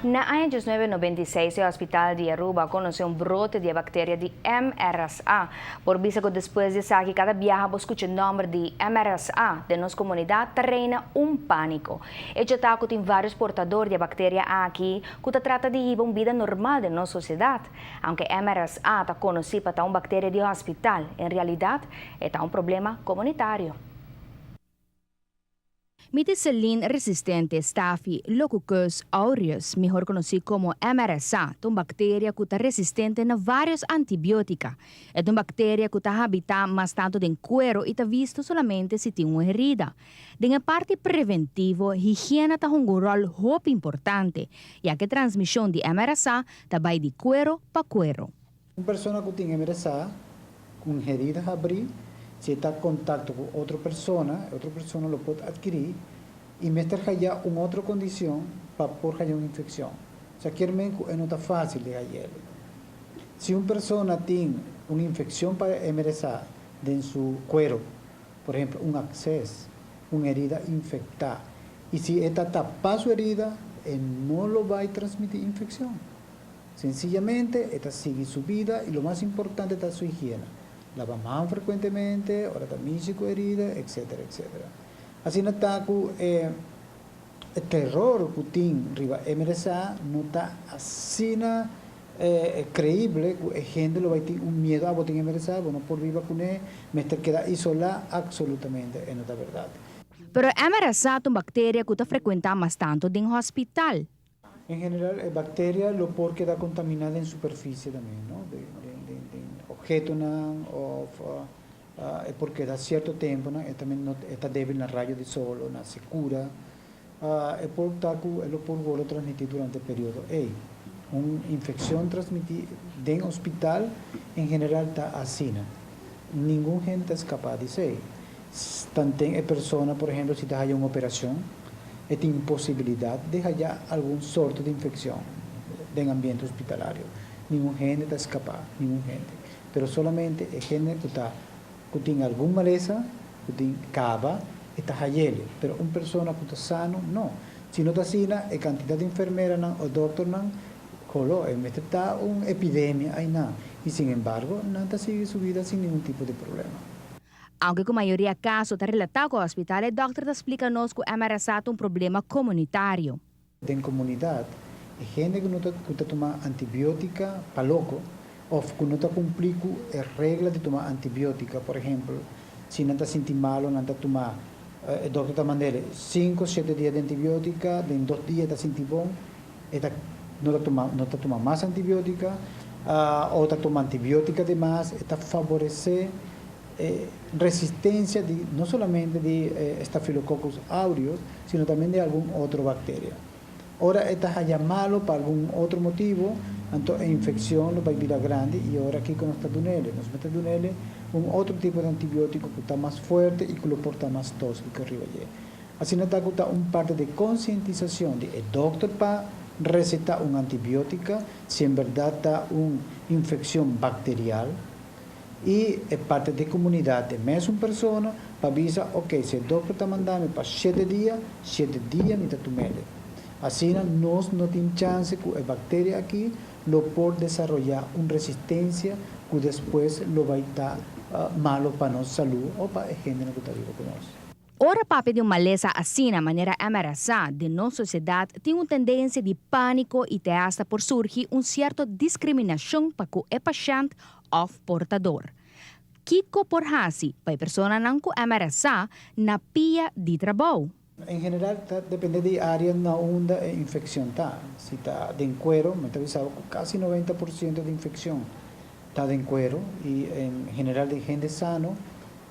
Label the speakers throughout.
Speaker 1: Na año 1996, o Hospital de Aruba conoció un brote de bacteria de MRSA. Por visa que después de que cada viaja escucha el nombre de MRSA de nuestra comunidad, reina un pánico. Ello está que tem vários portadores de bacteria aqui que trata de vivir una vida normal de nuestra sociedad. Aunque MRSA está conocido como una bacteria de hospital, en realidad es un problema comunitario. Methicillin resistente Staphylococcus aureus, mejor conocido como MRSA, es una bacteria que es resistente a varios antibióticos. Es una bacteria que habita más tanto en cuero y está visto solamente si tiene una herida. En la parte preventiva, higiene es un rol muy importante, ya que la transmisión de MRSA va de cuero para cuero.
Speaker 2: Una persona que tiene MRSA, con heridas abrir, si está en contacto con otra persona lo puede adquirir y meter allá una otra condición para por allá una infección. O sea, quiere no está fácil de hallar. Si una persona tiene una infección para MRSA en su cuero, por ejemplo, un absceso, una herida infectada, y si esta tapa su herida, no lo va a transmitir infección. Sencillamente, esta sigue su vida y lo más importante está su higiene. Lava manos frecuentemente, ahora también su herida, etcétera, etcétera. Así no está el terror que tiene MRSA no está así creíble que gente lo va a tener un miedo a botar MRSA, bueno, por viva con él, me queda isolada absolutamente, en otra verdad.
Speaker 1: Pero MRSA es una bacteria que frecuenta más tanto en el hospital.
Speaker 2: En general, la bacteria lo por queda contaminada en superficie también, ¿no? De objeto porque da cierto tiempo, ¿no? También no está débil en el rayo de sol, no se cura. Lo por transmitir durante el periodo. Una infección transmitida en hospital en general está así, ¿no? Ningún gente es capaz de ser. Tanto persona, por ejemplo, si te hay una operación, es imposibilidad de hallar algún sorto de infección en ambiente hospitalario. Ningún gente es capaz, ningún gente. Pero solamente es gente que tiene alguna maleza, que tiene cava, está hayele. Pero una persona que está sano, no. Si no está así, la cantidad de enfermeras o doctores coló, está una epidemia ahí nada. Y sin embargo, nada sigue su vida sin ningún tipo de problema.
Speaker 1: Aunque con mayoría de casos está relatado con hospitales, el doctor explica-nos que MRSA es un problema comunitario.
Speaker 2: En comunidad, hay gente que no está tomando antibiótica para loco, o que no está cumpliendo reglas de tomar antibiótica. Por ejemplo, si no está sintiendo malo, no está tomando, el doctor está mandando 5 o 7 días de antibiótica, en 2 días está sintiendo bien, no está tomando más antibiótica, o está tomando antibiótica de más, está favoreciendo resistencia no solamente de Staphylococcus aureus, sino también de alguna otra bacteria. Ahora está llamado para algún otro motivo, entonces la infección lo va a ir a grande y ahora aquí con los metadunele, un otro tipo de antibiótico que está más fuerte y que lo porta más tóxico arriba allí. Así no está un parte de concientización del doctor para recetar un antibiótico si en verdad está una infección bacterial. Y es parte de comunidad de más una persona para avisar, ok, si el doctor está mandando para 7 días me está tomando. Así no tiene chance que la bacteria aquí lo por desarrollar una resistencia que después lo va a estar malo para nuestra salud o para el género que está vivo con nosotros.
Speaker 1: Ora papel de uma maleza assim na maneira MRSA de nossa sociedade tem uma tendência de pânico e até hasta por surgir certa discriminação para o paciente ou portador. Kiko por hasi para a pessoa não com MRSA na pia de trabalho.
Speaker 2: En general, depende de área donde la infección está. Si está en cuero, me está avisado que casi 90% de infección está en cuero y en general de gente sano,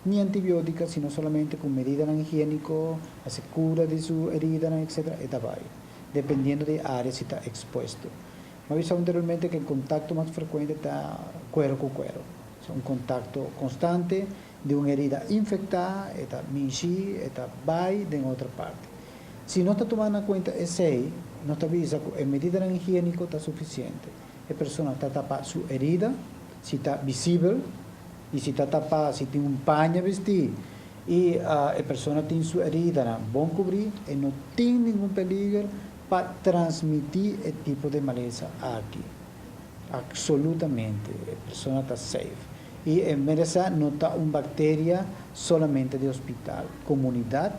Speaker 2: ni antibiótica, sino solamente con medidas higiénicas, hace cura de su herida, etc. Está ahí, dependiendo de área si está expuesto. Me avisado anteriormente que el contacto más frecuente está cuero con cuero. O sea, un contacto constante de una herida infectada, está minchi, está bay de otra parte. Si no está tomando en cuenta ese, no está avisa que en medida higiénica está suficiente. La persona está tapada su herida, si está visible, y si está tapada, si tiene un paño vestir, y la persona tiene su herida, bon cubrir, y no tiene ningún peligro para transmitir el tipo de maleza aquí. Absolutamente, la persona está safe. Y MRSA no está una bacteria solamente de hospital. Comunidad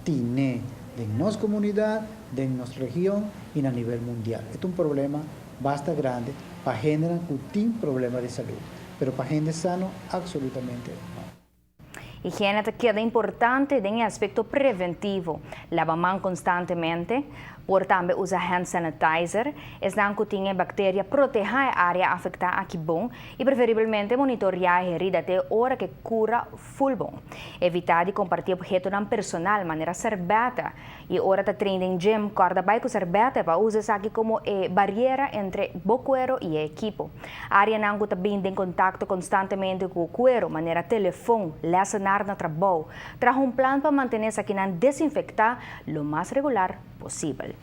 Speaker 2: tiene de nuestra comunidad, de nuestra región y a nivel mundial. Es un problema bastante grande para gente que tiene problemas de salud, pero para gente sano, absolutamente no.
Speaker 1: Higiene queda importante en el aspecto preventivo. Lava mão constantemente, por também usar hand sanitizer, não que tenha bactéria, proteger a área afetada aqui bom e preferivelmente monitorear a herida até a hora que cura full bom. Evitar de compartilhar objetos não personal, maneira serbeta. E hora de treinar em gym, corda bem com serbeta para usar aqui como barreira entre o cuero e o equipo. A área não que também tem contato constantemente com o cuero, maneira telefone, lecionar no trabalho. Traga plano para manter-se aqui não desinfectar lo mais regular possível.